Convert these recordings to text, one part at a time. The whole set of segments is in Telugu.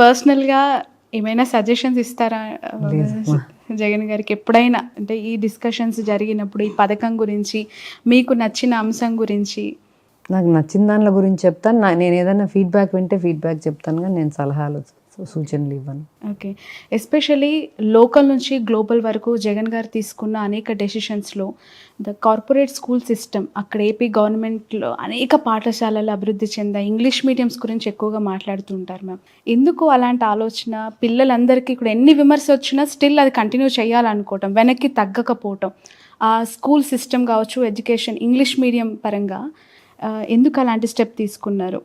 పర్సనల్గా ఏమైనా సజెషన్స్ ఇస్తారా జగన్ గారికి ఎప్పుడైనా? అంటే ఈ డిస్కషన్స్ జరిగినప్పుడు ఈ పథకం గురించి మీకు నచ్చిన అంశం గురించి. నాకు నచ్చిన దానిల గురించి చెప్తాను. నేను ఏదైనా ఫీడ్బ్యాక్ వింటే ఫీడ్బ్యాక్ చెప్తాను, కానీ నేను సలహాలు సూచనలు ఇవ్వను. ఓకే. ఎస్పెషలీ లోకల్ నుంచి గ్లోబల్ వరకు జగన్ గారు తీసుకున్న అనేక డెసిషన్స్లో ద కార్పొరేట్ స్కూల్ సిస్టమ్, అక్కడ ఏపీ గవర్నమెంట్లో అనేక పాఠశాలలు అభివృద్ధి చెందాయి. ఇంగ్లీష్ మీడియంస్ గురించి ఎక్కువగా మాట్లాడుతూ ఉంటారు మ్యామ్. ఎందుకు అలాంటి ఆలోచన? పిల్లలందరికీ ఇప్పుడు ఎన్ని విమర్శ వచ్చినా స్టిల్ అది కంటిన్యూ చేయాలనుకోవటం, వెనక్కి తగ్గకపోవటం, ఆ స్కూల్ సిస్టమ్ కావచ్చు, ఎడ్యుకేషన్ ఇంగ్లీష్ మీడియం పరంగా ఎందుకు అలాంటి స్టెప్ తీసుకున్నారు?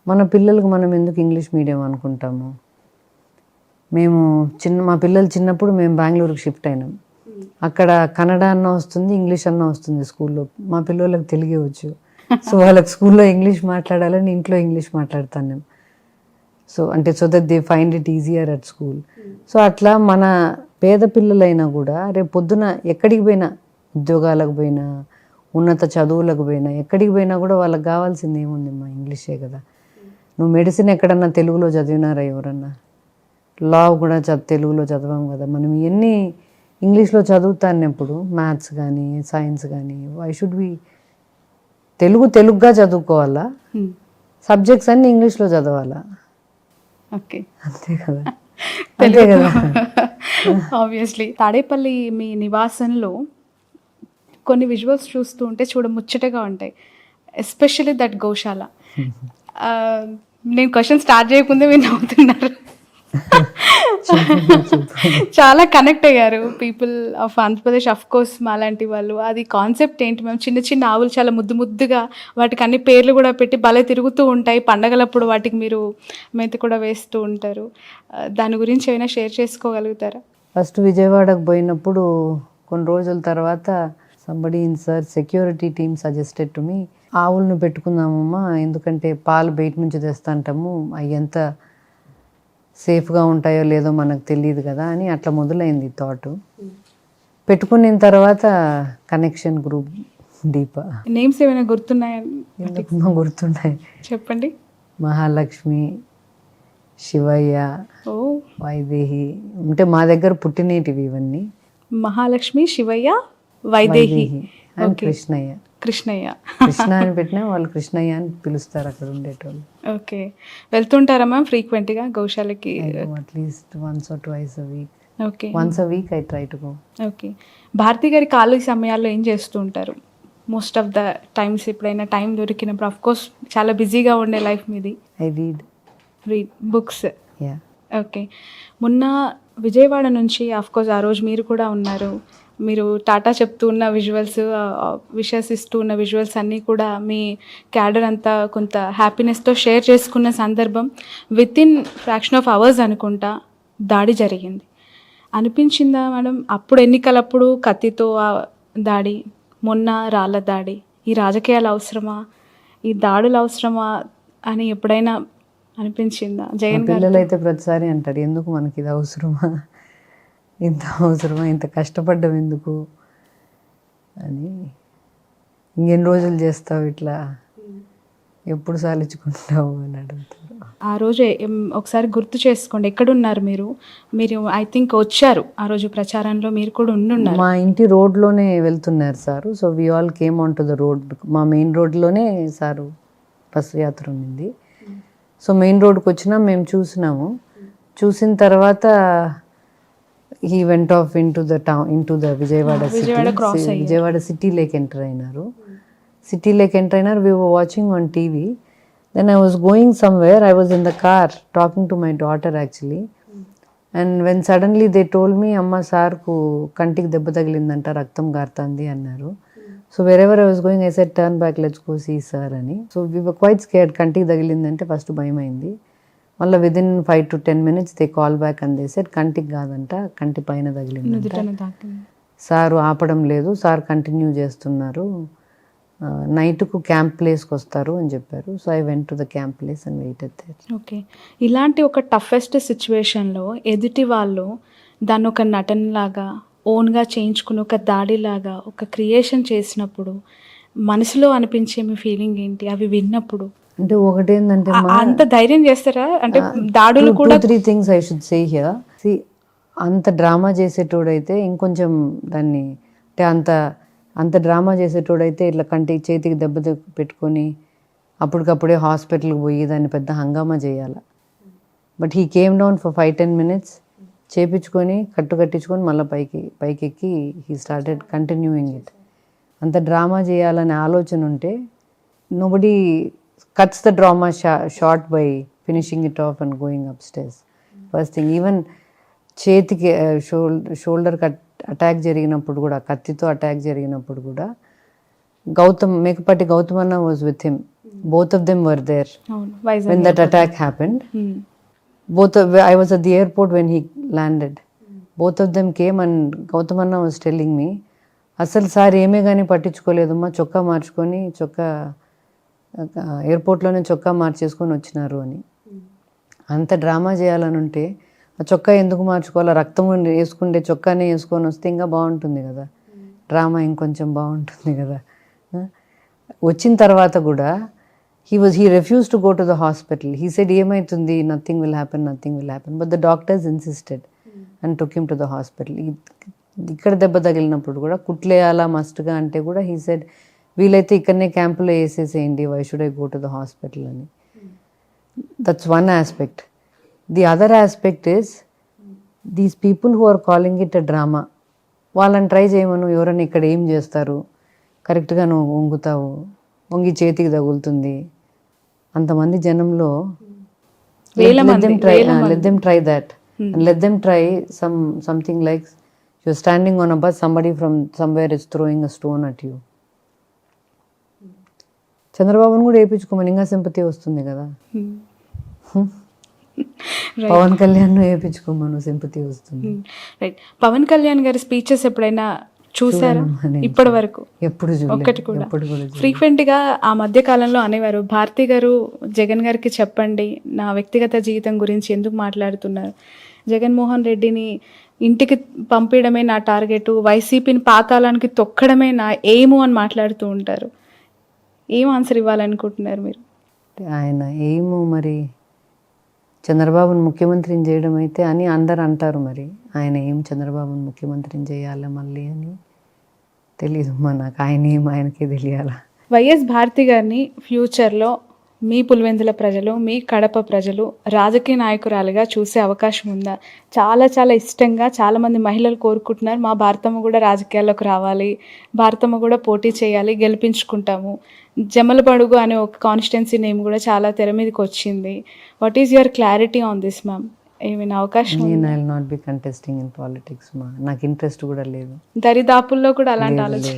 మన పిల్లలకు మనం ఎందుకు ఇంగ్లీష్ మీడియం అనుకుంటాము? మా పిల్లలు చిన్నప్పుడు మేము బెంగళూరుకి షిఫ్ట్ అయినాం. అక్కడ కన్నడ అన్న వస్తుంది, ఇంగ్లీష్ అన్న వస్తుంది స్కూల్లో. మా పిల్లలకు తెలుగే వచ్చు. సో వాళ్ళకి స్కూల్లో ఇంగ్లీష్ మాట్లాడాలని ఇంట్లో ఇంగ్లీష్ మాట్లాడతాను నేను. So that they find it easier at school. So అట్లా మన పేద పిల్లలైనా కూడా రేపు పొద్దున ఎక్కడికి పోయినా, ఉద్యోగాలకు పోయినా, ఉన్నత చదువులకు పోయినా, ఎక్కడికి పోయినా కూడా వాళ్ళకి కావాల్సింది ఏముంది? మా ఇంగ్లీషే కదా. నువ్వు మెడిసిన్ ఎక్కడన్నా తెలుగులో చదివినారా ఎవరన్నా? లా కూడా తెలుగులో చదవం కదా. మనం ఇవన్నీ ఇంగ్లీష్లో చదువుతాన్నప్పుడు మ్యాథ్స్ కానీ సైన్స్ కానీ ఐ షుడ్ బి తెలుగుగా చదువుకోవాలా, సబ్జెక్ట్స్ అన్నీ ఇంగ్లీష్లో చదవాలా. ఓకే, అంతే కదా. అంతే కదా. ఆబ్వియస్లీ తాడేపల్లి మీ నివాసంలో కొన్ని విజువల్స్ చూస్తూ ఉంటే ముచ్చటగా ఉంటాయి. ఎస్పెషల్లీ దట్ గోశాల. నేను క్వశ్చన్ స్టార్ట్ చేయకుండా మీరు నవ్వుతున్నారు. చాలా కనెక్ట్ అయ్యారు people of Andhra Pradesh, of course మాలాంటి వాళ్ళు. అది కాన్సెప్ట్ ఏంటి మేము? చిన్న చిన్న ఆవులు చాలా ముద్దుగా, వాటికి అన్ని పేర్లు కూడా పెట్టి భలే తిరుగుతూ ఉంటాయి. పండగలప్పుడు వాటికి మీరు మేత కూడా వేస్తూ ఉంటారు. దాని గురించి ఏమైనా షేర్ చేసుకోగలుగుతారా? ఫస్ట్ విజయవాడకు పోయినప్పుడు కొన్ని రోజుల తర్వాత somebody in sir security team suggested to me, ఆవులను పెట్టుకుందామమ్మా, ఎందుకంటే పాలు బయట నుంచి తెస్తాంటాము, అవి ఎంత సేఫ్గా ఉంటాయో లేదో మనకు తెలియదు కదా అని అట్లా మొదలైంది థాట్. పెట్టుకున్న తర్వాత కనెక్షన్ గ్రూప్ దీప. నేమ్స్ ఏమైనా గుర్తున్నాయా? గుర్తున్నాయి, చెప్పండి. మహాలక్ష్మి, శివయ్య, వైదేహి. అంటే మా దగ్గర పుట్టినేటివి ఇవన్నీ. మహాలక్ష్మి, శివయ్య, వైదేహి అండ్ కృష్ణయ్య. కృష్ణ అని పెట్టినా వాళ్ళు కృష్ణయ్య అని పిలుస్తారు అక్కడ ఉండేటోళ్ళు. ఓకే. వెళ్తుంటారా మ్యామ్ ఫ్రీక్వెంట్గా గోశాలకి? At least once or twice a week. Okay. once a week I try to go. Okay. Bharathi గారి ఖాళీ సమయాల్లో ఏం చేస్తూ ఉంటారు మోస్ట్ ఆఫ్ ద టైమ్స్? ఎప్పుడైనా టైం దొరికినప్పుడు, ఆఫ్ కోర్స్ చాలా బిజీగా ఉండే లైఫ్ మీది. I read books. yeah. Okay. మొన్న విజయవాడ నుంచి, ఆఫ్ కోర్స్ ఆ రోజు మీరు కూడా ఉన్నారు, మీరు టాటా చెప్తూ ఉన్న విజువల్స్, విషెస్ ఇస్తూ ఉన్న విజువల్స్ అన్నీ కూడా మీ క్యాడర్ అంతా కొంత హ్యాపీనెస్తో షేర్ చేసుకున్న సందర్భం. With in fraction of hours అనుకుంటా దాడి జరిగింది. అనిపించిందా మేడం అప్పుడు, ఎన్నికలప్పుడు కత్తితో దాడి, మొన్న రాళ్ళ దాడి, ఈ రాజకీయాలు అవసరమా, ఈ దాడులు అవసరమా అని ఎప్పుడైనా అనిపించిందా? జగన్ గారు పిల్లలు అయితే ప్రతిసారి అంటారు, ఎందుకు మనకి ఇది అవసరమా, ఇంత అవసరమా, ఇంత కష్టపడ్డం ఎందుకు అని. ఇంకెన్ని రోజులు చేస్తావు ఇట్లా, ఎప్పుడు సాలించుకుంటావు అని అడుగుతారు. ఆ రోజు ఒకసారి గుర్తు చేసుకోండి, ఎక్కడున్నారు మీరు? ఐ థింక్ వచ్చారు ఆ రోజు ప్రచారంలో, మీరు కూడా ఉండున్నారు. మా ఇంటి రోడ్లోనే వెళ్తున్నారు sir. So we all came on to the road. మా మెయిన్ రోడ్లోనే సారు బస్సు యాత్ర ఉంది. సో మెయిన్ రోడ్కి వచ్చినా మేము చూసినాము. చూసిన తర్వాత he went off into the town, into the Vijayawada city. Vijayawada city lake enter అయినారు. City lake enter అయినారు. We were watching on TV. Then I was going somewhere. I was in the car talking to my daughter actually. And when suddenly they told me, అమ్మ సార్కు కంటికి దెబ్బ తగిలిందంట, రక్తం గారుతుంది అన్నారు. So wherever I was going, I said, turn back, let's go see sir అని. So we were quite scared. కంటికి తగిలిందంటే ఫస్ట్ భయం అయింది. మళ్ళీ within 5 to 10 minutes they call back and they said కంటికి కాదంట, కంటి పైన తగిలిందంట. సారు ఆపడం లేదు, సార్ కంటిన్యూ చేస్తున్నారు, నైట్కు క్యాంప్ ప్లేస్కి వస్తారు అని చెప్పారు. So I went to the camp place and waited there. Okay. ఇలాంటి ఒక టఫెస్ట్ సిచ్యువేషన్లో ఎదుటి వాళ్ళు దాన్ని ఒక నటనలాగా ఓన్గా చేయించుకుని, ఒక దాడిలాగా ఒక క్రియేషన్ చేసినప్పుడు మనసులో అనిపించే మీ ఫీలింగ్ ఏంటి అవి విన్నప్పుడు? అంటే ఒకటేందంటే అంత ధైర్యం చేస్తారా? అంటే దాడులు కూడా 2-3 things I should say here. సి అంత డ్రామా చేసేటోడైతే ఇంకొంచెం దాన్ని అంటే అంత డ్రామా చేసేటోడైతే ఇట్లా చేతికి దెబ్బ పెట్టుకొని అప్పటికప్పుడే హాస్పిటల్కి పోయి దాన్ని పెద్ద హంగామా చేయాలి. But he came down for 5-10 minutes చేపించుకొని కట్టించుకొని మళ్ళీ పైకెక్కి హీ స్టార్టెడ్ కంటిన్యూయింగ్ ఇట్. అంత డ్రామా చేయాలనే ఆలోచన ఉంటే nobody cuts the drama short by finishing it off and going upstairs. First thing, even చేతికి షోల్డర్ అటాక్ జరిగినప్పుడు కూడా, కత్తితో అటాక్ జరిగినప్పుడు కూడా మేకపాటి గౌతమ్ అన్న was with him. Both of them were there when that attack happened. I was at the airport when he landed. Both of them came and Gautam అన్న was telling me, అసలు సార్ ఏమే కానీ పట్టించుకోలేదమ్మా, చొక్కా మార్చుకొని ఎయిర్పోర్ట్లోనే చొక్కా మార్చేసుకొని వచ్చినారు అని. అంత డ్రామా చేయాలని ఉంటే ఆ చొక్కా ఎందుకు మార్చుకోవాలా, రక్తం వేసుకుంటే చొక్కానే వేసుకొని వస్తే ఇంకా బాగుంటుంది కదా, డ్రామా ఇంకొంచెం బాగుంటుంది కదా. వచ్చిన తర్వాత కూడా he refused to go to the hospital. He said ఏమవుతుంది, nothing will happen, but the doctors insisted and took him to the hospital. ఇక్కడ దెబ్బ తగిలినప్పుడు కూడా కుట్లేయాలా మస్ట్గా అంటే కూడా he said వీలైతే ఇక్కడనే క్యాంపులో వేసేసేయండి, why should I go to the hospital అని. That's one aspect. The other aspect is these people who are calling it a drama. వాళ్ళని ట్రై చేయమను, ఎవరైనా ఇక్కడ ఏం చేస్తారు, కరెక్ట్గా నువ్వు వంగుతావు, వంగి చేతికి తగులుతుంది, అంతమంది జనంలో let them try that and let them try something like you're standing on a bus, somebody from somewhere is throwing a stone at you. చంద్రబాబును కూడా వేయించుకోమని ఇంకా సింపతి వస్తుంది కదా. పవన్ కళ్యాణ్ వేయించుకోమను, సింపతి వస్తుంది. రైట్. పవన్ కళ్యాణ్ గారి స్పీచెస్ ఎప్పుడైనా చూసారా? ఇప్పటి వరకు ఎప్పుడు ఒక్కటి కూడా. ఫ్రీక్వెంట్ గా ఆ మధ్య కాలంలో అనేవారు, భారతి గారు జగన్ గారికి చెప్పండి నా వ్యక్తిగత జీవితం గురించి ఎందుకు మాట్లాడుతున్నారు, జగన్మోహన్ రెడ్డిని ఇంటికి పంపించడమే నా టార్గెట్, వైసీపీని పాతాళానికి తొక్కడమే నా ఎయిము అని మాట్లాడుతూ ఉంటారు. ఏం ఆన్సర్ ఇవ్వాలనుకుంటున్నారు మీరు? ఆయన ఎయిము మరి చంద్రబాబును ముఖ్యమంత్రిని చేయడం అయితే అని అందరు అంటారు. మరి ఆయన ఏం చంద్రబాబును ముఖ్యమంత్రిని చేయాలి మళ్ళీ అని తెలీదు నాకు. ఆయన ఏం ఆయనకే తెలియాలా. వైఎస్ భారతి గారిని ఫ్యూచర్లో మీ పులివెందుల ప్రజలు, మీ కడప ప్రజలు రాజకీయ నాయకురాలుగా చూసే అవకాశం ఉందా? చాలా చాలా ఇష్టంగా చాలామంది మహిళలు కోరుకుంటున్నారు, మా భారతమ్మ కూడా రాజకీయాల్లోకి రావాలి, భారతమ్మ కూడా పోటీ చేయాలి, గెలిపించుకుంటాము. జమలబడుగు అనే ఒక కాన్స్టిట్యున్సీ నేమ్ కూడా చాలా తెర మీదకి వచ్చింది. What is your clarity on this ma'am? ఏమైనా అవకాశం? నేను I will not be contesting in politics మా, నాకు ఇంట్రెస్ట్ కూడా లేదు. దరిదాపుల్లో కూడా అలాంటి ఆలోచన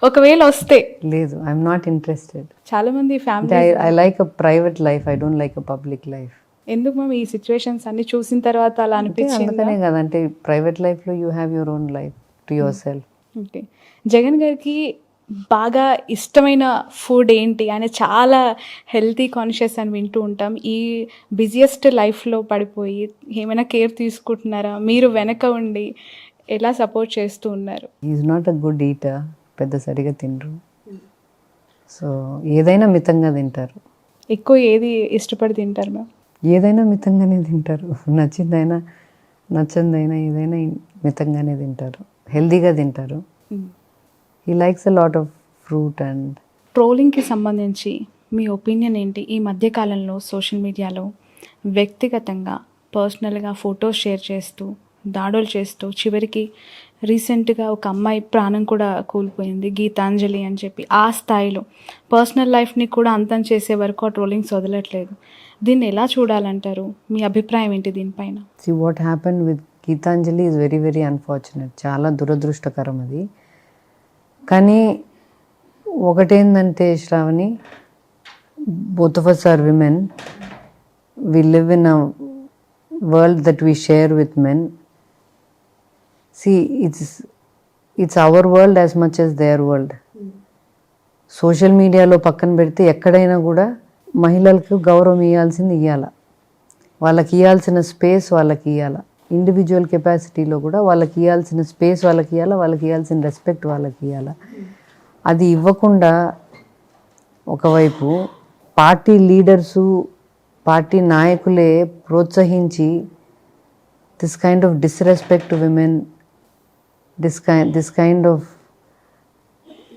ఒకవేళ వస్తే? లేదు, ఐఎమ్ నాట్ ఇంట్రెస్టెడ్. చాలా మంది family I like a private life, I don't like a public life. ఎందుకు మ్యామ్ ఈ సిచ్యువేషన్స్ అన్ని చూసిన తర్వాత అలా అనిపించింది? అందుకనే కదా, అంటే ప్రైవేట్ లైఫ్లో you have your own life to your self. Okay. Jagan గారికి బాగా ఇష్టమైన ఫుడ్ ఏంటి? ఆయన చాలా హెల్తీ కాన్షియస్ అని వింటూ ఉంటాం. ఈ బిజియెస్ట్ లైఫ్లో పడిపోయి ఏమైనా కేర్ తీసుకుంటున్నారా? మీరు వెనక ఉండి ఎలా సపోర్ట్ చేస్తూ ఉన్నారు? Is not a good eater, పెద్ద సరిగా తినరు. సో ఏదైనా మితంగా తింటారు. ఎక్కువ ఏది ఇష్టపడి తింటారు మ్యామ్? ఏదైనా మితంగానే తింటారు, నచ్చిందైనా నచ్చందైనా ఏదైనా మితంగానే తింటారు, హెల్దీగా తింటారు. He likes a lot of fruit. And ట్రోలింగ్కి సంబంధించి మీ ఒపీనియన్ ఏంటి? ఈ మధ్యకాలంలో సోషల్ మీడియాలో వ్యక్తిగతంగా పర్సనల్గా ఫొటోస్ షేర్ చేస్తూ దాడులు చేస్తూ చివరికి రీసెంట్గా ఒక అమ్మాయి ప్రాణం కూడా కోల్పోయింది, గీతాంజలి అని చెప్పి. ఆ స్థాయిలో పర్సనల్ లైఫ్ని కూడా అంతం చేసే వరకు ఆ ట్రోలింగ్స్ వదలట్లేదు. దీన్ని ఎలా చూడాలంటారు? మీ అభిప్రాయం ఏంటి దీనిపైన? What happen with Geetanjali is very very unfortunate, చాలా దురదృష్టకరం అది. కానీ ఒకటేందంటే Shravani, both of us are women. We live in a world that we share with men. See, it's our world as much as their world. Social మీడియాలో పక్కన పెడితే ఎక్కడైనా కూడా మహిళలకు గౌరవం ఇవ్వాల్సింది ఇవ్వాల, వాళ్ళకి ఇవ్వాల్సిన స్పేస్ వాళ్ళకి ఇవ్వాల. ఇండివిజువల్ కెపాసిటీలో కూడా వాళ్ళకి ఇవ్వాల్సిన స్పేస్ వాళ్ళకి ఇవ్వాల, వాళ్ళకి ఇవ్వాల్సిన రెస్పెక్ట్ వాళ్ళకి ఇవ్వాల. అది ఇవ్వకుండా ఒకవైపు పార్టీ లీడర్సు, పార్టీ నాయకులే ప్రోత్సహించి this kind of disrespect to women, this kind of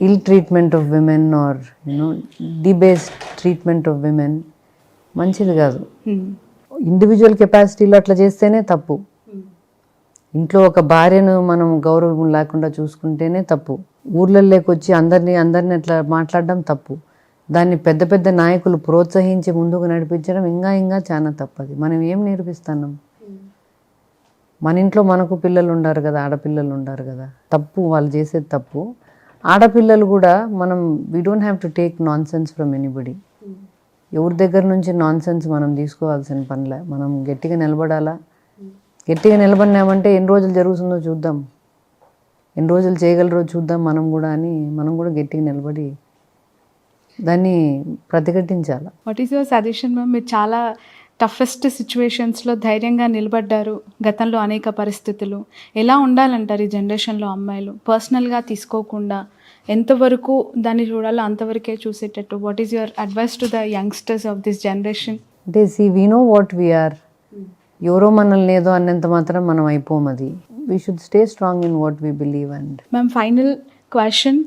ill treatment of women or debased treatment of women మంచిది కాదు. ఇండివిజువల్ కెపాసిటీలో అట్లా చేస్తేనే తప్పు. ఇంట్లో ఒక భార్యను మనం గౌరవం లేకుండా చూసుకుంటేనే తప్పు. ఊర్లలోకి వచ్చి అందరినీ అట్లా మాట్లాడడం తప్పు. దాన్ని పెద్ద పెద్ద నాయకులు ప్రోత్సహించి ముందుకు నడిపించడం ఇంకా చాలా తప్పది. మనం ఏం నేర్పిస్తున్నాం? మన ఇంట్లో మనకు పిల్లలు ఉండారు కదా, ఆడపిల్లలు ఉండారు కదా. తప్పు, వాళ్ళు చేసేది తప్పు. ఆడపిల్లలు కూడా మనం we don't have to take non sense from anybody. ఎవరి దగ్గర నుంచి నాన్ సెన్స్ మనం తీసుకోవాల్సిన పనిలే. మనం గట్టిగా నిలబడాలా. గట్టిగా నిలబడినామంటే ఎన్ని రోజులు జరుగుతుందో చూద్దాం, ఎన్ని రోజులు చేయగలరో చూద్దాం మనం కూడా గట్టిగా నిలబడి దాన్ని ప్రతిఘటించాలి. What is your suggestion ma'am? మీరు చాలా టఫెస్ట్ సిచ్యువేషన్స్లో ధైర్యంగా నిలబడ్డారు. గతంలో అనేక పరిస్థితులు ఎలా ఉండాలంటారు ఈ జనరేషన్లో అమ్మాయిలు? పర్సనల్గా తీసుకోకుండా ఎంతవరకు దాన్ని చూడాలో అంతవరకే చూసేటట్టు. What is your advice to the youngsters of this generation? అంటే వీ నో వాట్ వీఆర్. ఎవరో మనల్ని ఏదో అన్నంత మాత్రం మనం అయిపోం. అది we should stay strong in what we believe. And ma'am, final question.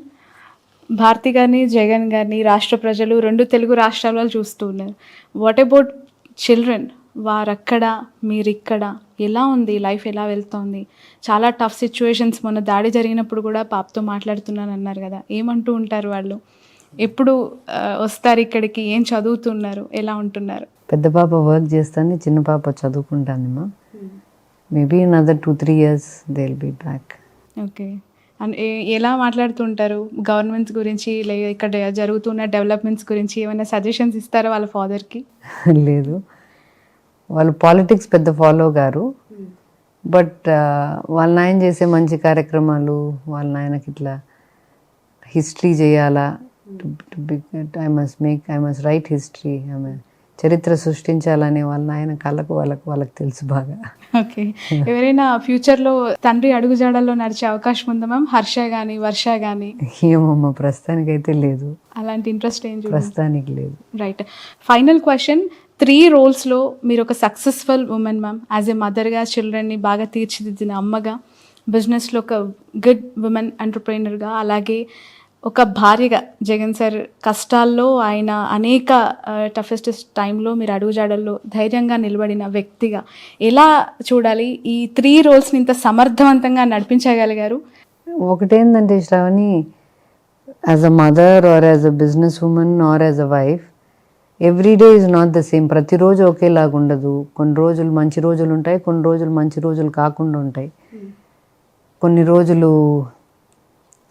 Bharathi గారిని, జగన్ గారిని రాష్ట్ర ప్రజలు 2 తెలుగు రాష్ట్రాల్లో చూస్తూ ఉన్నారు. What about children? వారక్కడ, మీరిక్కడ, ఎలా ఉంది లైఫ్, ఎలా వెళ్తోంది? చాలా టఫ్ సిచ్యువేషన్స్. మొన్న దాడి జరిగినప్పుడు కూడా పాపతో మాట్లాడుతున్నాను అన్నారు కదా, ఏమంటూ ఉంటారు వాళ్ళు? ఎప్పుడు వస్తారు ఇక్కడికి? ఏం చదువుతున్నారు? ఎలా ఉంటున్నారు? పెద్ద పాప వర్క్ చేస్తాను, చిన్న పాప చదువుకుంటానమ్మా. Maybe in other 2-3 years they will be back. Okay. And ఎలా మాట్లాడుతుంటారు గవర్నమెంట్స్ గురించి, లేదా ఇక్కడ జరుగుతున్న డెవలప్మెంట్స్ గురించి? ఏమైనా సజెషన్స్ ఇస్తారా వాళ్ళ ఫాదర్కి? లేదు, వాళ్ళు పాలిటిక్స్ పెద్ద ఫాలో గారు. బట్ వాళ్ళ నాయన చేసే మంచి కార్యక్రమాలు, వాళ్ళ నాయనకి ఇట్లా హిస్టరీ చేయాలా, ఐ మస్ట్ రైట్ హిస్టరీ, చరిత్ర సృష్టించాలనే వాళ్ళ నాయన కళ్ళకు వాళ్ళకి తెలుసు బాగా. ఓకే. ఎవరైనా ఫ్యూచర్లో తండ్రి అడుగుజాడల్లో నడిచే అవకాశం ఉందా మ్యామ్? హర్ష కానీ, వర్ష కానీ? ఏమమ్మా, ప్రస్తుతానికైతే లేదు. అలాంటి ఇంట్రెస్ట్ ఏం ప్రస్తుతానికి లేదు. రైట్. Final question. 3 roles-లో మీరు ఒక successful women ma'am. As a మదర్గా, చిల్డ్రన్ని బాగా తీర్చిదిద్దిన అమ్మగా, బిజినెస్లో ఒక గుడ్ ఉమెన్ ఎంటర్ప్రైనర్గా, అలాగే ఒక భార్యగా, జగన్ సార్ కష్టాల్లో ఆయన అనేక టఫెస్ట్ టైంలో మీరు అడుగుజాడల్లో ధైర్యంగా నిలబడిన వ్యక్తిగా ఎలా చూడాలి? ఈ 3 roles-ని ఇంత సమర్థవంతంగా నడిపించగలిగారు. ఒకటేంటంటే Shravani, as a mother or as a business woman or as a wife, every day is not the same. ప్రతిరోజు ఒకేలాగా ఉండదు. కొన్ని రోజులు మంచి రోజులు ఉంటాయి, కొన్ని రోజులు మంచి రోజులు కాకుండా ఉంటాయి. కొన్ని రోజులు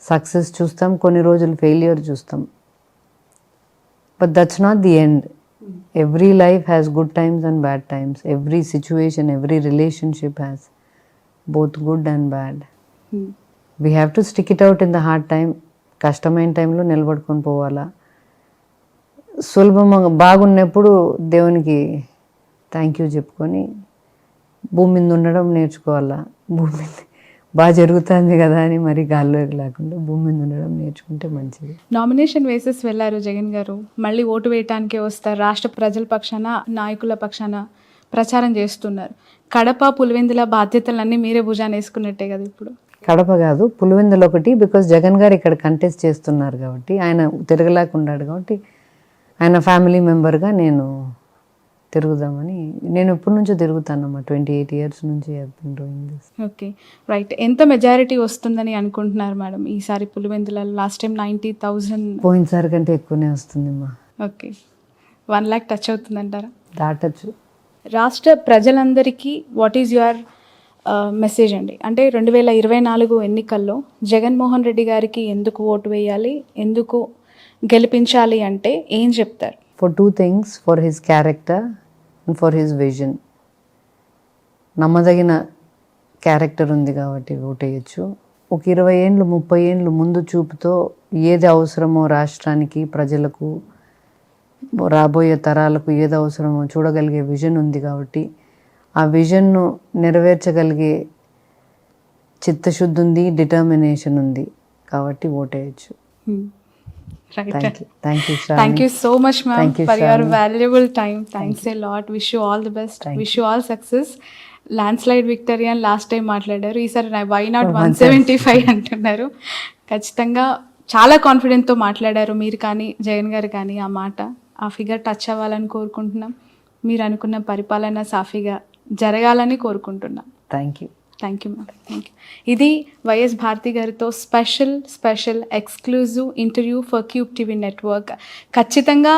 సక్సెస్ చూస్తాం, కొన్ని రోజులు ఫెయిల్యూర్ చూస్తాం. But that's not the end. Every life has good times and bad times. Every situation, every relationship has both good and bad. We have to stick it out in the hard time. కష్టమైన టైంలో నిలబడుకొని పోవాలా. సులభంగా బాగున్నప్పుడు దేవునికి థ్యాంక్ యూ చెప్పుకొని భూమి మీద ఉండడం నేర్చుకోవాలా. భూమి మీద బాగా జరుగుతుంది కదా అని మరి గాల్లోకి లేకుండా భూమి మీద ఉండడం నేర్చుకుంటే మంచిది. నామినేషన్ వేసేసి వెళ్ళారు జగన్ గారు, మళ్ళీ ఓటు వేయటానికే వస్తారు. రాష్ట్ర ప్రజల పక్షాన, నాయకుల పక్షాన ప్రచారం చేస్తున్నారు. కడప, పులివెందుల బాధ్యతలన్నీ మీరే భుజాన్ని వేసుకున్నట్టే కదా ఇప్పుడు? కడప కాదు, పులివెందులు ఒకటి. బికాస్ జగన్ గారు ఇక్కడ కంటెస్ట్ చేస్తున్నారు కాబట్టి, ఆయన తిరగలేకున్నాడు కాబట్టి, ఆయన ఫ్యామిలీ మెంబర్గా నేను తిరుగుదామని. నేను ఎప్పటి నుంచో తిరుగుతానమ్మా, 28 years నుంచి. Okay, right. ఎంత మెజారిటీ వస్తుందని అనుకుంటున్నారు మేడం ఈసారి పులివెందుల? Last time 90,000. పోయినసారి కంటే ఎక్కువనే వస్తుందమ్మా. ఓకే, 1 lakh టచ్ అవుతుందంటారా? దాటచ్చు. రాష్ట్ర ప్రజలందరికీ వాట్ ఈజ్ యువర్ మెసేజ్ అండి? అంటే 2024 ఎన్నికల్లో జగన్మోహన్ రెడ్డి గారికి ఎందుకు ఓటు వేయాలి, ఎందుకు గెలిపించాలి అంటే ఏం చెప్తారు? For 2 things, for his character and for his vision. నమ్మదగిన క్యారెక్టర్ ఉంది కాబట్టి ఓటేయచ్చు. ఒక 20 ఏళ్ళు 30 ఏళ్ళు ముందు చూపుతో ఏది అవసరమో రాష్ట్రానికి, ప్రజలకు, రాబోయే తరాలకు ఏది అవసరమో చూడగలిగే విజన్ ఉంది కాబట్టి, ఆ విజన్ను నెరవేర్చగలిగే చిత్తశుద్ధి ఉంది, డిటర్మినేషన్ ఉంది కాబట్టి ఓటేయచ్చు. Right. Thank you thank you so much ma'am Thank you, for your Shravani. Valuable time. Thanks a lot. Wish you all the best. Wish you all success. Landslide victory అని లాస్ట్ టైం మాట్లాడారు, ఈసారి వై నాట్ 175 అంటున్నారు. ఖచ్చితంగా చాలా కాన్ఫిడెంట్తో మాట్లాడారు మీరు కానీ జగన్ గారు కానీ. ఆ మాట ఆ ఫిగర్ టచ్ అవ్వాలని కోరుకుంటున్నాం. మీరు అనుకున్న పరిపాలన సాఫీగా జరగాలని కోరుకుంటున్నాం. Thank you. Thank you ma'am. Thank you. ఇది వైఎస్ భారతి గారితో special exclusive interview for cube TV network. ఖచ్చితంగా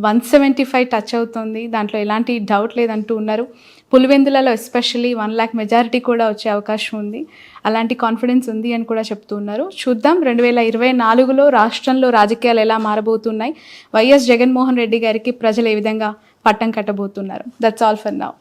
175 టచ్ అవుతుంది, దాంట్లో ఎలాంటి డౌట్ లేదంటూ ఉన్నారు. పులివెందులలో ఎస్పెషల్లీ 1 lakh మెజారిటీ కూడా వచ్చే అవకాశం ఉంది, అలాంటి కాన్ఫిడెన్స్ ఉంది అని కూడా చెప్తూ ఉన్నారు. చూద్దాం 2024లో రాష్ట్రంలో రాజకీయాలు ఎలా మారబోతున్నాయి, వైఎస్ జగన్మోహన్ రెడ్డి గారికి ప్రజలు ఏ విధంగా పట్టం కట్టబోతున్నారు. That's all for now.